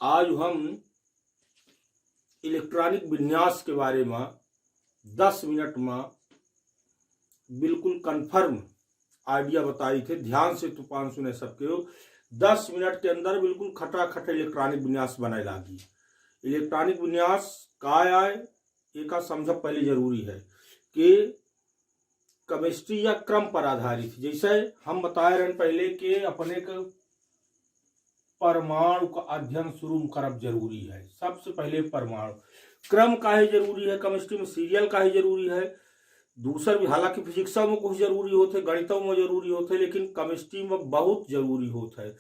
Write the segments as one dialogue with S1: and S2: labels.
S1: आज हम इलेक्ट्रॉनिक विन्यास के बारे में 10 मिनट में बिल्कुल कन्फर्म आइडिया बताई थे। ध्यान से तूफान सुने सबके हो। 10 मिनट के अंदर बिल्कुल खटाखट इलेक्ट्रॉनिक विन्यास बनाए लागी। इलेक्ट्रॉनिक विन्यास का आए एक समझ पहले जरूरी है कि केमिस्ट्री या क्रम पर आधारित। जैसे हम बताए रहे पहले कि अपने के परमाणु का अध्ययन शुरू करब जरूरी है। सबसे पहले परमाणु क्रम का ही जरूरी है। केमिस्ट्री में सीरियल का ही जरूरी है। दूसर भी हालांकि फिजिक्स में कुछ जरूरी होते, गणितों में जरूरी होते, लेकिन केमिस्ट्री में बहुत जरूरी होता है।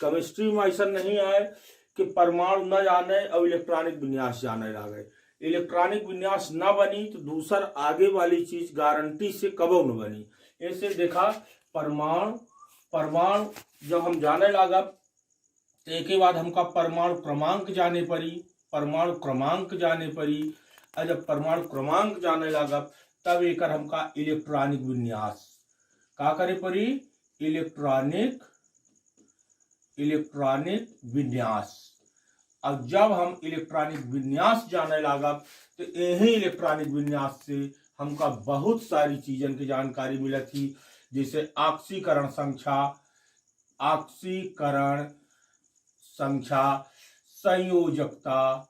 S1: केमिस्ट्री में ऐसा नहीं आए कि परमाणु न जाने और इलेक्ट्रॉनिक विन्यास जाने लगे। इलेक्ट्रॉनिक विन्यास न बनी तो दूसर आगे वाली चीज गारंटी से कबो न बनी। ऐसे देखा परमाणु जब हम जाने लगा तो एक बाद हमका परमाणु क्रमांक जाने पड़ी। और जब परमाणु क्रमांक जाने लगा तब एक हमका इलेक्ट्रॉनिक विन्यास का करे पड़ी। इलेक्ट्रॉनिक विन्यास। अब जब हम इलेक्ट्रॉनिक विन्यास जाने लगा तो यही इलेक्ट्रॉनिक विन्यास से हमका बहुत सारी चीजन की जानकारी मिली थी। जैसे ऑक्सीकरण संख्या, संयोजकता,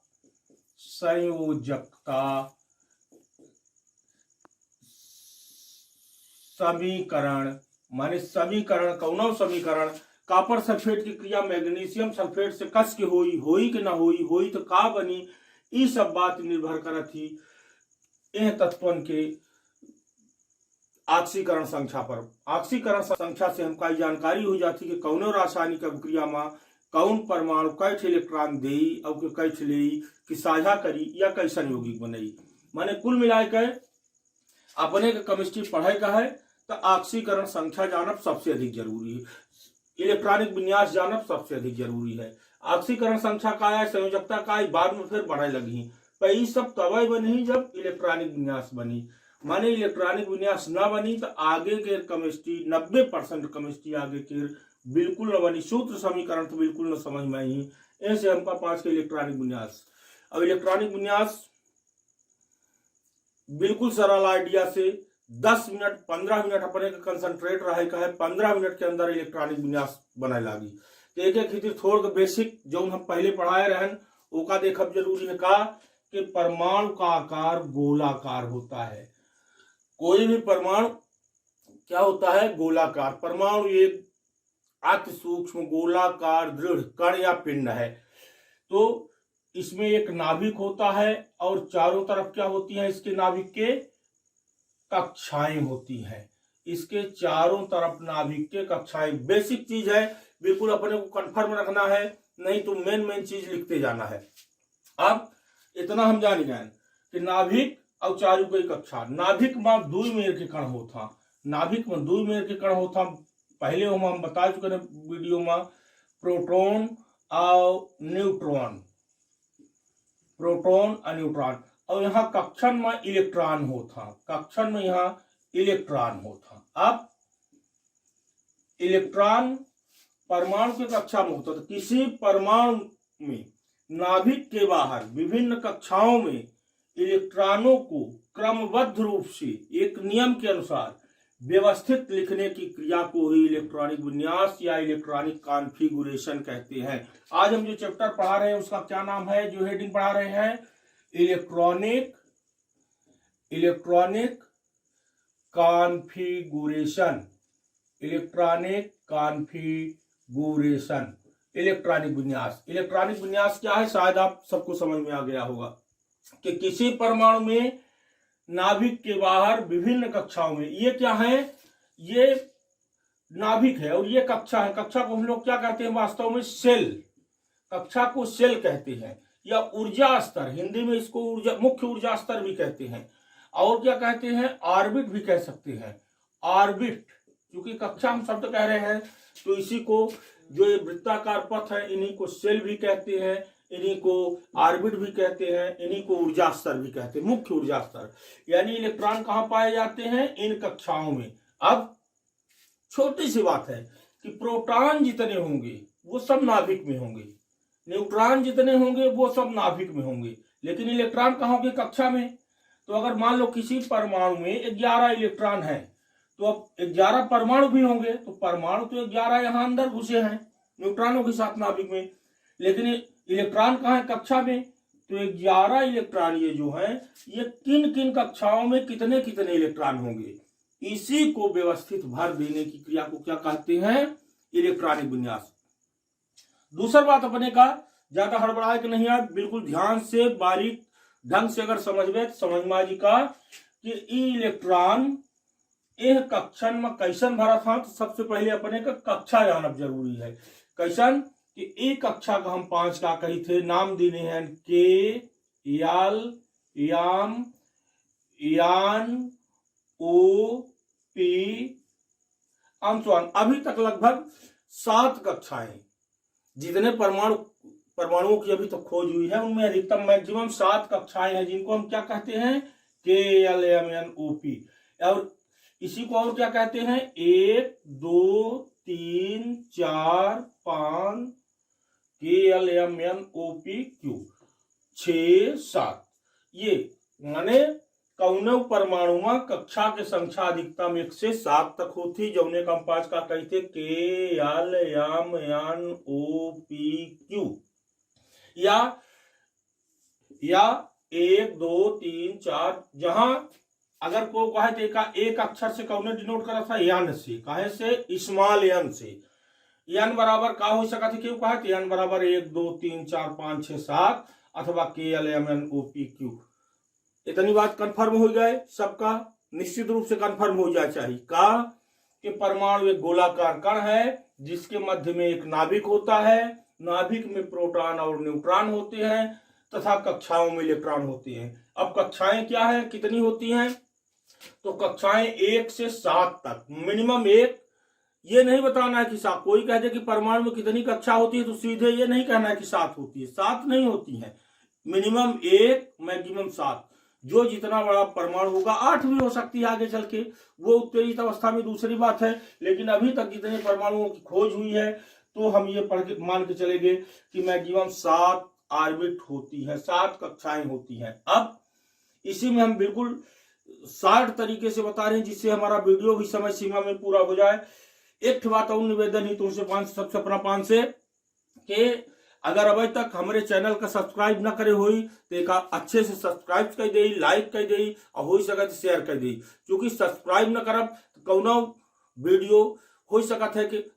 S1: समीकरण माने समीकरण कौनो समीकरण, कॉपर सल्फेट की क्रिया मैग्नीशियम सल्फेट से कस के होई कि ना होई तो का बनी। ये सब बात निर्भर करत थी इन तत्वन के ऑक्सीकरण संख्या पर। ऑक्सीकरण संख्या से हमका जानकारी हो जाती कि कौनो रासायनिक अभिक्रिया में कौन परमाणु कैठ इलेक्ट्रॉन देई और कैठ लेई कि साझा करी या कैसन यौगिक बनई। माने कुल मिलाकर अपने के केमिस्ट्री पढ़े का है तो ऑक्सीकरण संख्या जानब सबसे अधिक जरूरी है। इलेक्ट्रॉनिक विन्यास जानब सबसे अधिक जरूरी है। ऑक्सीकरण संख्या का है, संयोजकता का है, बाद में फिर बढ़े लगी। पर ये सब तब बनी जब इलेक्ट्रॉनिक विन्यास बनी। माने इलेक्ट्रॉनिक विन्यास न बनी तो आगे के केमिस्ट्री 90% केमिस्ट्री आगे के बिल्कुल न बनी। सूत्र समीकरण तो बिल्कुल न समझ में आई। ऐसे हमका पास के इलेक्ट्रॉनिक विन्यास। अब इलेक्ट्रॉनिक विन्यास बिल्कुल सरल आइडिया से 10 मिनट 15 मिनट अपने का कंसंट्रेट रहे का है। 15 मिनट के अंदर इलेक्ट्रॉनिक विन्यास बनाए लागी। तो एक एक थोड़ बेसिक जो हम पहले पढ़ाए रहन ओका देखब जरूरी है का कि परमाणु का आकार गोलाकार होता है। कोई भी परमाणु क्या होता है? गोलाकार। परमाणु एक अति सूक्ष्म गोलाकार दृढ़ कण या पिंड है। तो इसमें एक नाभिक होता है और चारों तरफ क्या होती है? इसके नाभिक के कक्षाएं होती हैं। इसके चारों तरफ नाभिक के कक्षाएं बेसिक चीज है। बिल्कुल अपने को कंफर्म रखना है, नहीं तो मेन चीज लिखते जाना है। अब इतना हम जान गए कि नाभिक और चारों की कक्षा। नाभिक में 2 मेर के कण होता। पहले हम बता चुके वीडियो में प्रोटॉन और न्यूट्रॉन। और यहाँ कक्षन में इलेक्ट्रॉन होता। अब इलेक्ट्रॉन परमाणु के कक्षा में होता। तो किसी परमाणु में नाभिक के बाहर विभिन्न कक्षाओं में इलेक्ट्रॉनों को क्रमबद्ध रूप से एक नियम के अनुसार व्यवस्थित लिखने की क्रिया को ही इलेक्ट्रॉनिक विन्यास या इलेक्ट्रॉनिक कॉन्फ़िगरेशन कहते हैं। आज हम जो चैप्टर पढ़ा रहे हैं उसका क्या नाम है? जो हेडिंग पढ़ा रहे हैं इलेक्ट्रॉनिक कॉन्फ़िगरेशन। इलेक्ट्रॉनिक विन्यास क्या है? शायद आप सबको समझ में आ गया होगा कि किसी परमाणु में नाभिक के बाहर विभिन्न कक्षाओं में, ये क्या है? ये नाभिक है और ये कक्षा है। कक्षा को हम लोग क्या कहते हैं? वास्तव में सेल। कक्षा को सेल कहते हैं या ऊर्जा स्तर। हिंदी में इसको मुख्य ऊर्जा स्तर भी कहते हैं। और क्या कहते हैं? ऑर्बिट भी कह सकते हैं। ऑर्बिट, क्योंकि कक्षा हम शब्द कह रहे हैं तो इसी को जो ये वृत्ताकार पथ है इन्हीं को सेल भी कहते हैं, इन्हीं को ऑर्बिट भी कहते हैं, इन्हीं को ऊर्जा स्तर भी कहते हैं, मुख्य ऊर्जा स्तर। यानी इलेक्ट्रॉन कहाँ पाए जाते हैं? इन कक्षाओं में। अब छोटी सी बात है कि प्रोटॉन जितने होंगे वो सब नाभिक में होंगे। न्यूट्रॉन जितने होंगे वो सब नाभिक में होंगे, लेकिन इलेक्ट्रॉन कहाँ होंगे? कक्षा में। तो अगर मान लो किसी परमाणु में 11 इलेक्ट्रॉन है, तो अब 11 परमाणु भी होंगे, तो परमाणु तो 11 यहाँ अंदर घुसे हैं न्यूट्रॉनों के साथ नाभिक में, लेकिन इलेक्ट्रॉन कहाँ है? कक्षा में। तो 11 इलेक्ट्रॉन ये जो है, ये किन किन कक्षाओं में कितने कितने इलेक्ट्रॉन होंगे, इसी को व्यवस्थित भर देने की क्रिया को क्या कहते हैं? इलेक्ट्रॉनिक विन्यास। दूसरा बात अपने का ज्यादा हड़बड़ाए कि नहीं यार, बिल्कुल ध्यान से बारीक ढंग से अगर समझबे तो समझ में आ जी का कि इलेक्ट्रॉन एक कक्षन में कैसन भरा था। तो सबसे पहले अपने का कक्षा जानना जरूरी है। कैसन कि एक कक्षा का हम 5 का कही थे, नाम देने हैं के, याल, याम, यान, ओ, पी, अंशवान। अभी तक लगभग 7 कक्षाएं, जितने परमाणुओं की अभी तक खोज हुई है उनमें अधिकतम मैक्सिमम 7 कक्षाएं हैं, जिनको हम क्या कहते हैं? के, एल, एम, एन, ओ, पी। और इसी को और क्या कहते हैं? 1, 2, 3, 4, 5, के, एल, एम, एन, ओ, पी, क्यू, 6, 7। ये माने कौनो परमाणु में कक्षा के संख्या अधिकतम 1 से 7 तक होती, जौने का हम 5 का कहते के, एल, एम, एन, ओ, पी, क्यू। या 1, 2, 3, 4, जहां अगर को कहे तो एक अक्षर से कौन डिनोट करा था? यन से। काहे से? स्मॉल यन से। यन बराबर का हो सका क्यों कहा? यन बराबर 1, 2, 3, 4, 5, 6, 7 अथवा के, एल, एम, एन, ओ, पी, क्यू। इतनी बात कंफर्म हो जाए सबका, निश्चित रूप से कंफर्म हो जाए चाहिए का कि परमाणु एक गोलाकार कण है जिसके मध्य में एक नाभिक होता है, नाभिक में प्रोटॉन और न्यूट्रॉन होते हैं तथा कक्षाओं में इलेक्ट्रॉन होते हैं। अब कक्षाएं क्या है, कितनी होती हैं? तो कक्षाएं 1 से 7 तक, मिनिमम 1। ये नहीं बताना है कि 7, कोई कह दे कि परमाणु में कितनी कक्षा होती है तो सीधे ये नहीं कहना है कि 7 होती है। 7 नहीं होती है, मिनिमम 1, मैक्सिमम 7। जो जितना बड़ा परमाणु होगा, 8 भी हो सकती है आगे चल के, वो उत्तेजित अवस्था में दूसरी बात है, लेकिन अभी तक जितने परमाणुओं की खोज हुई है तो हम ये पढ़ के मान के चलेंगे कि मैक्सिमम 7 ऑर्बिट होती है, 7 कक्षाएं होती हैं। अब इसी में हम बिल्कुल शार्ट तरीके से बता रहे हैं जिससे हमारा वीडियो भी समय सीमा में पूरा हो जाए। एक बात और निवेदन ही तुमसे सबसे अपना पान से कि अगर अभी तक हमारे चैनल का सब्सक्राइब न करे हुई तो एक अच्छे से सब्सक्राइब कर दे, लाइक कर दे और हो सका तो शेयर कर दे, क्योंकि सब्सक्राइब न करब तो कौनो वीडियो हो सकता है कि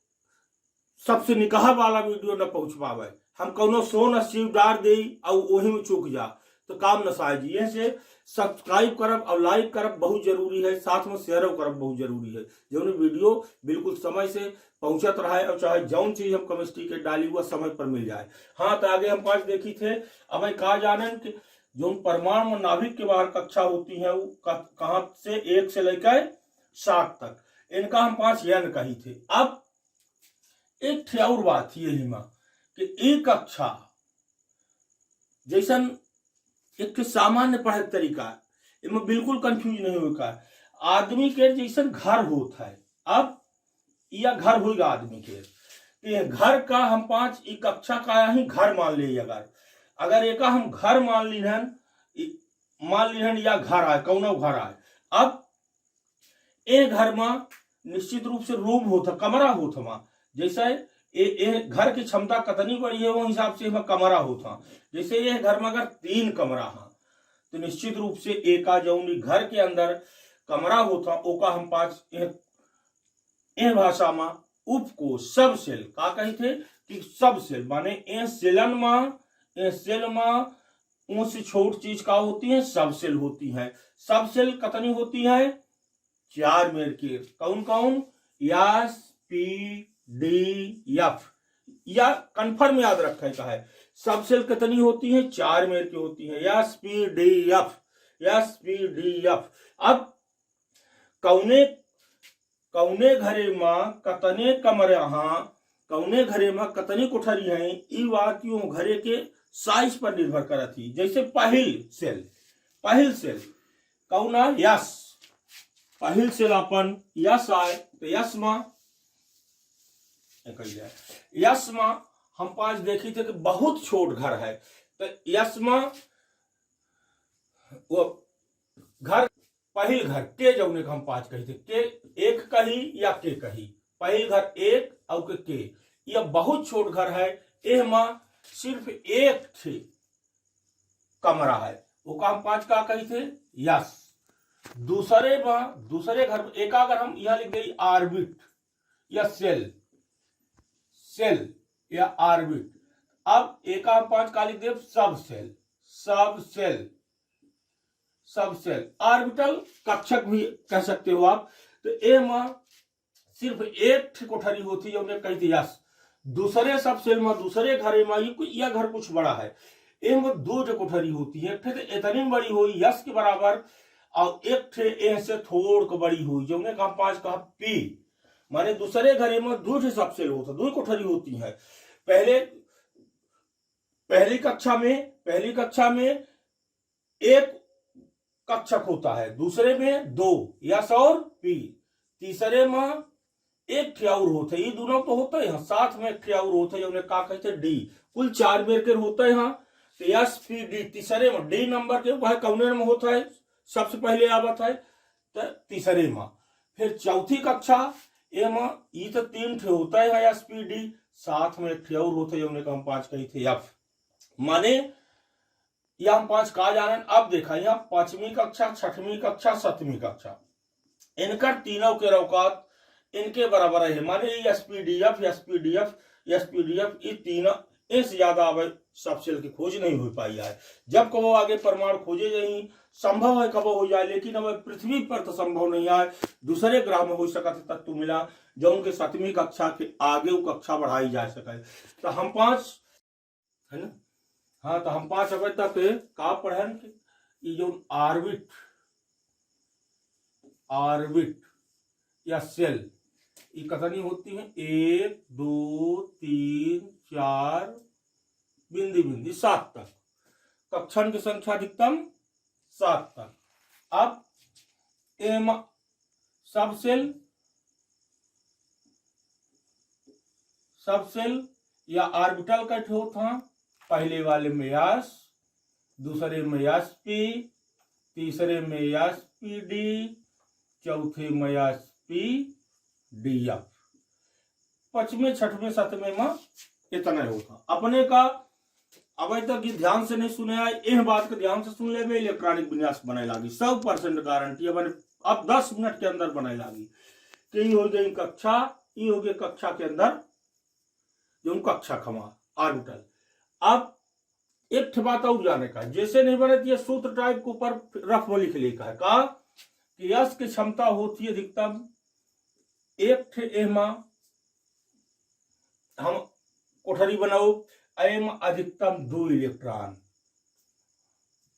S1: सबसे निकाह वाला वीडियो न पहुंच पावे, हम कौनो सो न सीव डार दे और वही में चूक जा तो काम न साज। ये से सब्सक्राइब करब और लाइक करब बहुत जरूरी है, साथ में शेयर करब बहुत जरूरी है, जो वीडियो बिल्कुल समय से पहुंचत रहे और चाहे जौन चीज हम केमिस्ट्री के डाली हुआ समय पर मिल जाए। हाँ, तो आगे हम 5 देखी थे। अब कहा जाने कि जो परमाणु नाभिक के बाहर कक्षा होती है वो कहां से 1 से लेकर 7 तक, इनका हम 5 यन कही थे। अब एक और बात यही मां कि एक कक्षा जैसन एक सामान्य पढ़े तरीका इनमें बिल्कुल कंफ्यूज नहीं होगा। आदमी के जैसन घर होता है, अब यह घर होगा आदमी के, घर का हम 5 कक्षा का ही घर मान ली। अगर एक हम घर मान ली या घर आए कौनो घर आए, अब ए घर में निश्चित रूप से रूम होता, कमरा होता मां, जैसे घर की क्षमता कितनी बड़ी है वो हिसाब से कमरा होता। जैसे ये घर में अगर 3 कमरा है तो निश्चित रूप से एक जौनी घर के अंदर कमरा होता ओका हम 5 भाषा में उपकोष सब सेल का कही थे कि सब सेल माने सेल में से छोट चीज का होती है, सब सेल होती है। सब सेल कितनी होती है? 4 मेर के, कौन कौन? Yes, P, D, F. या कंफर्म याद रखा है सब सेल कितनी होती है? 4 मेर की होती है, yes, P, D, F, yes, P, D, F. अब कौने घरे में कतने कमरे हाँ, कौने घरे में कतनी कोठरी है, ई बात यूं घरे के साइज पर निर्भर करती। जैसे पहिल सेल कौना? यस, पहिल सेल अपन यस आए तो यस में हम पांच देखी थे कि बहुत छोट घर है, तो यस में वो घर पहिल घर के जौने हम पांच कही थे, के एक कही या के कही, पहिल घर एक और के यह बहुत छोट घर है। एह में सिर्फ एक थे कमरा है, वो काम पांच का कही थे यस। दूसरे में दूसरे घर एक अगर हम यहां लिख गई आर्बिट या सेल, सेल या आर्बिट। अब एक पांच का लिख दे सब सेल, सब सेल, सब सेल। ऑर्बिटल कक्षक भी कह सकते हो आप। तो ए में सिर्फ एक कोठरी होती है, उन्हें कही थी यस। दूसरे सब सेल में दूसरे घर में यह घर कुछ बड़ा है, ए में दो कोठरी होती है, फिर इतनी बड़ी हुई यस के बराबर, और एक थे ए से थोड़ को बड़ी हुई जो उन्हें कहा पांच कहा पी। माने दूसरे घरे में दो सब सेल होता, दो कोठरी होती है। पहली कक्षा में एक कक्षक होता है, दूसरे में दो यस और पी, तीसरे में एक ठियाउर होते, ये दोनों तो होता है यहाँ, साथ में एक ठियाउर होता है उन्हें का कहते डी। कुल 4 बेर के होता है यहाँ, तो यस पी डी। तीसरे में डी नंबर के वह कौने में होता है, सबसे पहले आवत है तो तीसरे में। फिर चौथी कक्षा एम ये तो 3 ठे होता है यस पी डी, साथ में एक ठियाउर होता है उन्हें हम 5 कही थे एफ। माने यह हम 5 कहा जा रहे हैं। अब देखा यहाँ 5वीं कक्षा, 6वीं कक्षा, 7वीं कक्षा, इनका तीनों के औकात इनके बराबर है। माने एसपीडीएफ एसपीडीएफ एसपीडीएफ ये तीनों इससे ज्यादा सब सेल की खोज नहीं हो पाई है। जब कबो आगे परमाणु खोजे नहीं संभव है कबो हो जाए, लेकिन अब पृथ्वी पर तो संभव नहीं है। दूसरे ग्रह में हो सका तत्व मिला जो उनके 7वीं कक्षा के आगे वो कक्षा बढ़ाई जा सके। तो हम 5 है ना, हाँ तो हम 5 अभी तक का पढ़न ये जो ऑर्बिट या सेल ये कितनी होती है, 1 2 3 4 बिंदी बिंदी 7 तक, कक्षन की संख्या अधिकतम 7 तक। अब एम सब सेल या ऑर्बिटल का होता, पहले वाले में यस, दूसरे में यस पी, तीसरे में यस पी डी, चौथे में यस पी डी एफ, 5वें 6वें 7वें में इतना होता। अपने का अब तक ये ध्यान से नहीं सुने आए, यह बात को ध्यान से सुन ले में इलेक्ट्रॉनिक विन्यास बनाए लागी 100% गारंटी। अब 10 मिनट के अंदर बनाए लागी कि हो गई कक्षा, ये हो गई कक्षा के अंदर जो कक्षा खमा ऑर्बिटल। अब एक बात और जाने का, जैसे नहीं बने ये सूत्र टाइप के ऊपर रफ में लिख लेका है का कि यस की क्षमता होती है अधिकतम एक एमा हम कोठरी बनाओ, एम अधिकतम 2 इलेक्ट्रॉन,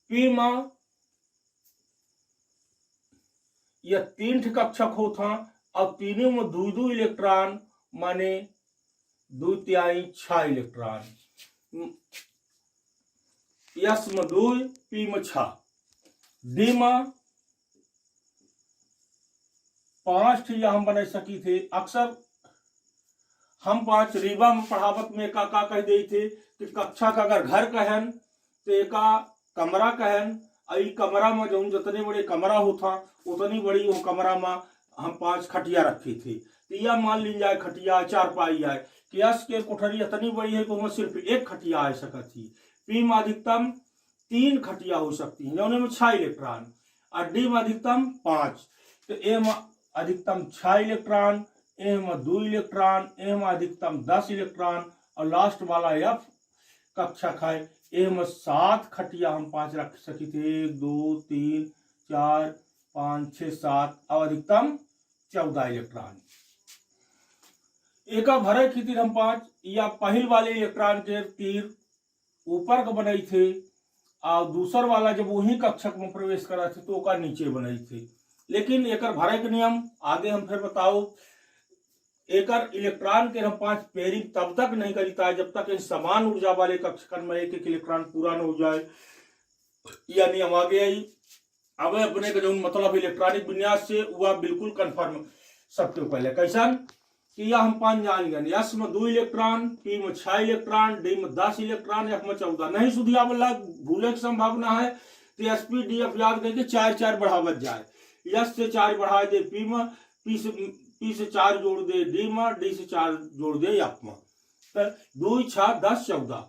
S1: पी में यह 3 कक्षक होता और तीनों में 2 इलेक्ट्रॉन, माने 2 तिहाई 6 इलेक्ट्रॉन। यस में 2, पी में 6, डी में 5 हम बना सकी थे। अक्सर हम 5 रीवा में पढ़ावत में का कह दे थे कि कक्षा का अगर घर कहन तो एक कमरा कहन, आई कमरा में जो जितने बड़े कमरा होता उतनी बड़ी वो कमरा में हम 5 खटिया रखे थे। तो यह मान ली जाए खटिया 4 पाई है कि यस के कोठरी इतनी बड़ी है कि उसमें सिर्फ 1 खटिया आ सकती। पी में अधिकतम 3 खटिया हो सकती है उनमें 6 इलेक्ट्रॉन, और डी में अधिकतम 5। तो ए में अधिकतम 6 इलेक्ट्रॉन, ए में 2 इलेक्ट्रॉन, ए में अधिकतम 10 इलेक्ट्रॉन, और लास्ट वाला एफ कक्षक है, ए में 7 खटिया हम 5 रख सकी थे, 1 2 3 4 5 6 7, और अधिकतम 14 इलेक्ट्रॉन। एक भरे खातिर हम 5 या पहल वाले इलेक्ट्रॉन के तीर ऊपर का बनाई थे, और दूसर वाला जब वही कक्षक में प्रवेश करा थे तो का नीचे बनाई थे। लेकिन एक भरे के नियम आगे हम फिर बताओ। एक इलेक्ट्रॉन के हम 5 पेयरिंग तब तक नहीं करता है जब तक इन समान ऊर्जा वाले कक्षकन में एक इलेक्ट्रॉन पूरा न हो जाए, यह नियम आगे आई। अब अपने का जो मतलब इलेक्ट्रॉनिक विन्यास से वह बिल्कुल कंफर्म सबके पहले कैसन कि यह हम पांच जान गए, एस में 2 इलेक्ट्रॉन, पी में 6 इलेक्ट्रॉन, डी में 10 इलेक्ट्रॉन, एफ में 14। नहीं सुधिया वाला भूले की संभावना है तो एसपी डी एफ याद करके 4 बढ़ावत जाए। एस से 4 बढ़ा दे पी में, पी से 4 जोड़ दे डी में, डी से 4 जोड़ दे एफ में, तो 2 6 10 14।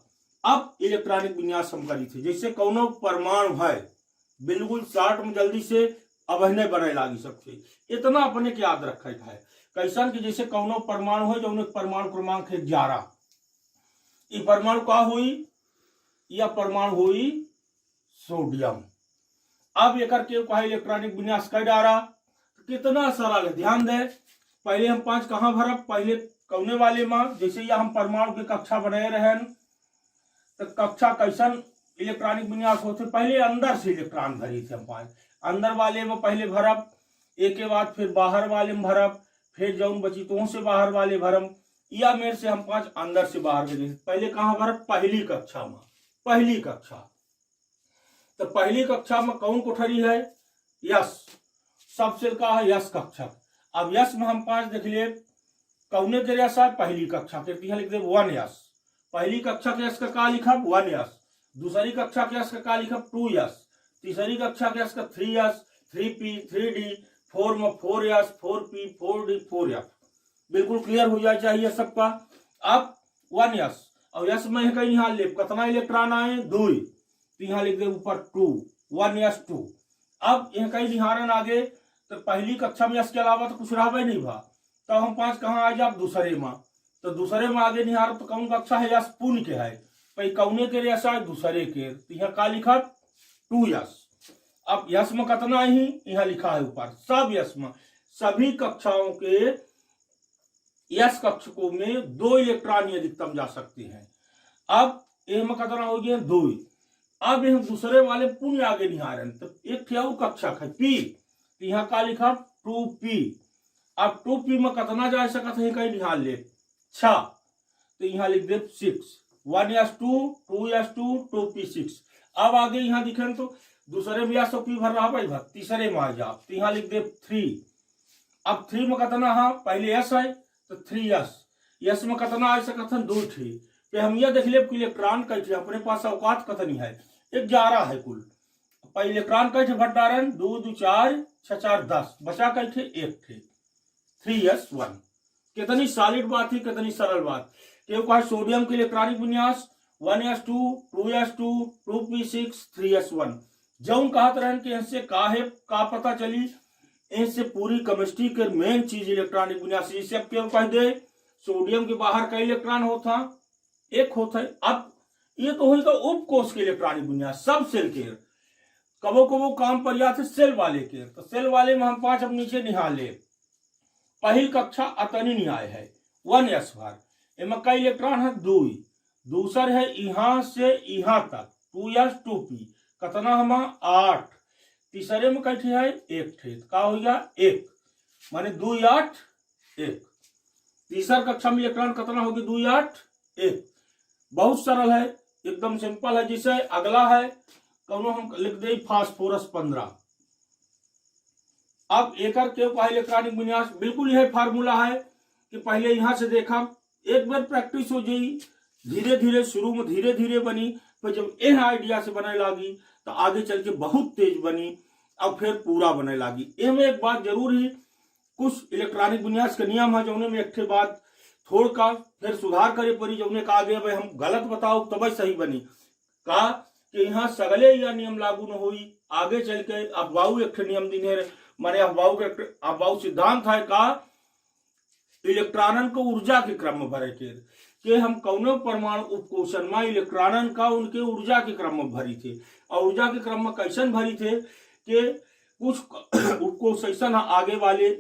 S1: अब इलेक्ट्रॉनिक विन्यास हम करी थे, जैसे कौनो परमाणु है बिल्कुल शॉर्ट में जल्दी से अबहने बने लागी सबसे, इतना अपने के याद रखे है। कैसन कि जैसे कौनो परमाणु है जो परमाणु क्रमांक है 11, ये परमाणु का हुई, यह परमाणु हुई सोडियम। अब एक कहा इलेक्ट्रॉनिक विन्यास कर डारा, कितना सरल है, ध्यान दे। पहले हम 5 कहाँ भरब, पहले कौने वाले में, जैसे यह हम परमाणु की कक्षा बनाए रहे तो कक्षा कैसन इलेक्ट्रॉनिक विन्यास होते, पहले अंदर से इलेक्ट्रॉन भरी थे हम 5, अंदर वाले में पहले भरब, एक के बाद फिर बाहर वाले में भरब, फिर जौन बची तो से बाहर वाले भरम, या मेरे से हम 5 अंदर से बाहर के। पहले कहाँ भरब, पहली कक्षा में, पहली कक्षा। तो पहली कक्षा में कौन कोठरी है, यस, सबसे का है यस कक्षा। अब यस में हम 5 देख लिए, कौने के यस है, पहली कक्षा के, लिख दे 1 यस। पहली कक्षा के यस का लिखब 1 यस, दूसरी कक्षा के यस का लिखब 2 यस, तीसरी कक्षा के यस का 3 यस, 3p 3d, 4 में 4 यस, 4p 4d 4 एफ। बिल्कुल क्लियर हो जाए चाहिए सबका। अब 1 यस, और यस में कहीं यहाँ ले कितना इलेक्ट्रॉन आए, 2, तो यहाँ लिख दे ऊपर 2, 1 यस 2। अब यहाँ कहीं निहारन आगे, तो पहली कक्षा में यस के अलावा तो कुछ रहा नहीं भा, तो हम 5 कहाँ आ जाए, दूसरे में, तो दूसरे में आगे निहार तो कौन कक्षा है, यस पुण्य के है, भाई कौने के यस आए, दूसरे के, तो यहाँ का लिखा 2 यस। अब यस में कितना ही यहाँ लिखा है ऊपर, सब यस में, सभी कक्षाओं के यस कक्षकों में 2 इलेक्ट्रॉन अधिकतम जा सकते हैं। अब ए में कितना हो गया, 2। अब यह दूसरे वाले पुण्य आगे निहारन, तो एक कक्षक है पी, तो यहाँ का लिखा 2p। अब 2p में कितना जा सकता है, कहीं निहार ले 6, तो यहाँ लिख दे 6, 1 यस 2, 2 यस 2, 2p 6। अब आगे यहाँ दिखे तो दूसरे में यस पी भर रहा भाई, तीसरे में आ जा, तो यहाँ लिख दे 3। अब 3 में कितना है, पहले यस है तो 3 यस, यस में कितना आ सकता है, 2 ठी। तो हम यह देख ले कि इलेक्ट्रॉन कैसे अपने पास अवकाश कितनी है, 11 है कुल। पहले इलेक्ट्रॉन कैसे भंडारण, 2 2 4 6 4 10, बचा कैसे 1 थे, 3s1। कितनी सॉलिड बात थी, कितनी सरल बात। क्यों कहा सोडियम के इलेक्ट्रॉनिक विन्यास 1s2, 2s2, 2p6, 3s1। जौन कहत रहन कि इनसे का है, का पता चली, इनसे पूरी केमिस्ट्री के मेन चीज इलेक्ट्रॉनिक विन्यास। जिसे अब क्यों कह दे, सोडियम के बाहर कई इलेक्ट्रॉन होता, एक होता है। अब ये तो होगा उपकोष के इलेक्ट्रॉनिक विन्यास, सब सेल के कबो कबो काम पर जाते सेल वाले के, तो सेल वाले में हम 5 अब नीचे निहार ले। पहली कक्षा अतनी न्याय है 1 यस भर, इनमें कई इलेक्ट्रॉन है 2, दूसर है यहाँ से यहाँ तक 2 यस 2p, कितना हम 8, तीसरे में कैसे है 1 थे, का हो गया 1, माने 2 8 1। तीसरा कक्षा में इलेक्ट्रॉन कितना होगी, 2 8 1। बहुत सरल है, एकदम सिंपल है। जिसे अगला है कौनो हम लिख दे फास्फोरस 15। अब एकर के इलेक्ट्रॉनिक विन्यास बिल्कुल यह फार्मूला है कि पहले यहां से देखा, एक बार प्रैक्टिस हो जाई, धीरे धीरे शुरू में धीरे धीरे बनी, फिर जब यह आइडिया से बने लगी तो आगे चल के बहुत तेज बनी, अब फिर पूरा बने लगी। इनमें एक बात जरूर ही, कुछ इलेक्ट्रॉनिक विन्यास के नियम है जो में एक बात थोड़ का फिर सुधार करे पड़ी, जो कहा गया भाई हम गलत बताओ तब सही बनी, कहा कि यहाँ सगले यह नियम लागू न हुई, आगे चल के अफवाऊ एक नियम दिने, माने अफवाऊ सिद्धांत है का इलेक्ट्रॉनन को ऊर्जा के क्रम में भरे के हम कौनो परमाणु उपकोषण में इलेक्ट्रॉनन का उनके ऊर्जा के क्रम में भरी थे। और ऊर्जा के क्रम में कैसन भरी थे कि कुछ उपकोष ऐसा आगे वाले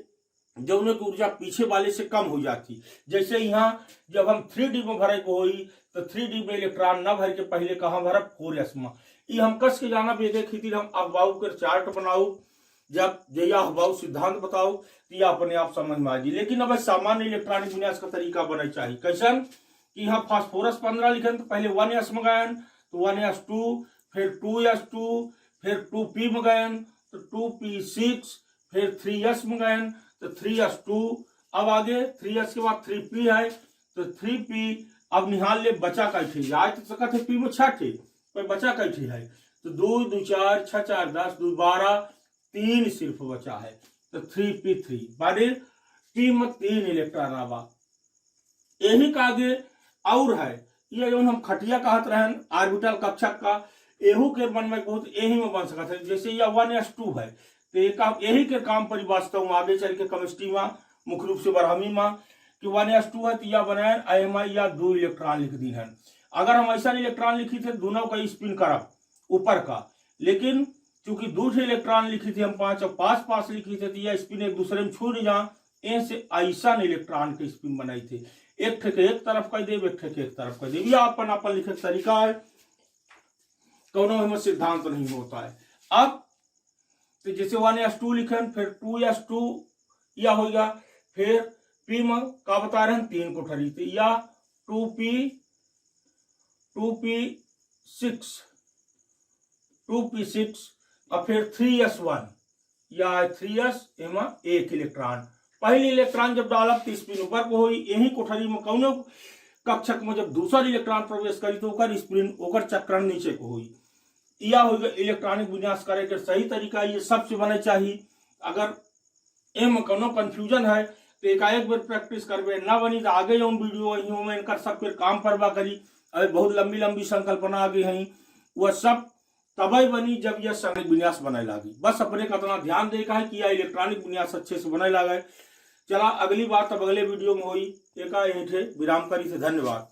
S1: जो की ऊर्जा पीछे वाले से कम हो जाती। जैसे यहाँ जब हम 3D में भरे को हुई तो 3D में इलेक्ट्रॉन न भर के पहले कहाँ भरब 4s में। ये हम कस के जाना बेदे खीतिर हम अफवाऊ के चार्ट बनाऊ, जब जया अफवाऊ सिद्धांत बताओ तो यह अपने आप समझ में आ जाए। लेकिन अब सामान्य इलेक्ट्रॉनिक विन्यास का तरीका बना चाहिए कैसन कि यहाँ फास्फोरस 15 लिखन तो पहले 1s में गयन तो 1s2, फिर 2s2, फिर 2p में गयन तो 2p6, फिर 3s में गयन तो 3s2, अब आगे 3s के बाद 3p है, तो 3p अब निहाल ले बचा कैठे, आज तो सकत है p में 6 थे पर बचा कैठे है, तो 2 2 4 6 4 10 2 12 3 सिर्फ बचा है, तो 3p3 बारे p में 3 इलेक्ट्रॉन आवा। यही का आगे और है, ये जो हम खटिया कहत रहन ऑर्बिटल कक्षक का, एहू के बन में बहुत यही में बन सकता है, जैसे ये 1s2 है, तो ये काम यही के काम पर वास्तव में आगे चल के केमिस्ट्री में मुख्य रूप से बरहमी में कि 1s2 है, तो यह बनाए AMI या 2 इलेक्ट्रॉन लिख दी है। अगर हम ऐसा इलेक्ट्रॉन लिखी थे दोनों का स्पिन करब ऊपर का, लेकिन चूंकि 2 इलेक्ट्रॉन लिखी थी हम 5 और 5 लिखी थे, तो यह स्पिन एक दूसरे में छूट जा, ऐसे ऐसा इलेक्ट्रॉन के स्पिन बनाई थे, एक ठे के एक तरफ कर देव, एक ठे के एक तरफ कर देव, यह अपन अपन लिखे तरीका है, दोनों में सिद्धांत तो नहीं होता है। अब तो जैसे 1s2 लिखे, फिर 2s2 या हो गया, फिर p में का बता रहे हैं 3 कोठरी, तो या 2p6 और फिर 3s1 या 3s एमा 1 इलेक्ट्रॉन, पहली इलेक्ट्रॉन जब डालब तो स्पिन ऊपर को हुई, यही कोठरी में कौनो कक्षक में जब दूसरा इलेक्ट्रॉन प्रवेश करी तो ओकर स्पिन ओकर चक्रण नीचे को हुई, यह हो गया इलेक्ट्रॉनिक विन्यास करे के सही तरीका, ये सबसे बने चाहिए। अगर एम कोनो कंफ्यूजन है तो एक बार प्रैक्टिस करबे, ना बनी तो आगे जो वीडियो में इनका सब फिर काम करवा करी, अभी बहुत लंबी लंबी संकल्पना आ गई है, वह सब तभी बनी जब यह संगणिक विन्यास बनाए लागी। बस अपने का इतना ध्यान देगा है कि यह इलेक्ट्रॉनिक विन्यास अच्छे से बनाए लागे। चला अगली बात अब अगले वीडियो में हुई, एक विराम करी से धन्यवाद।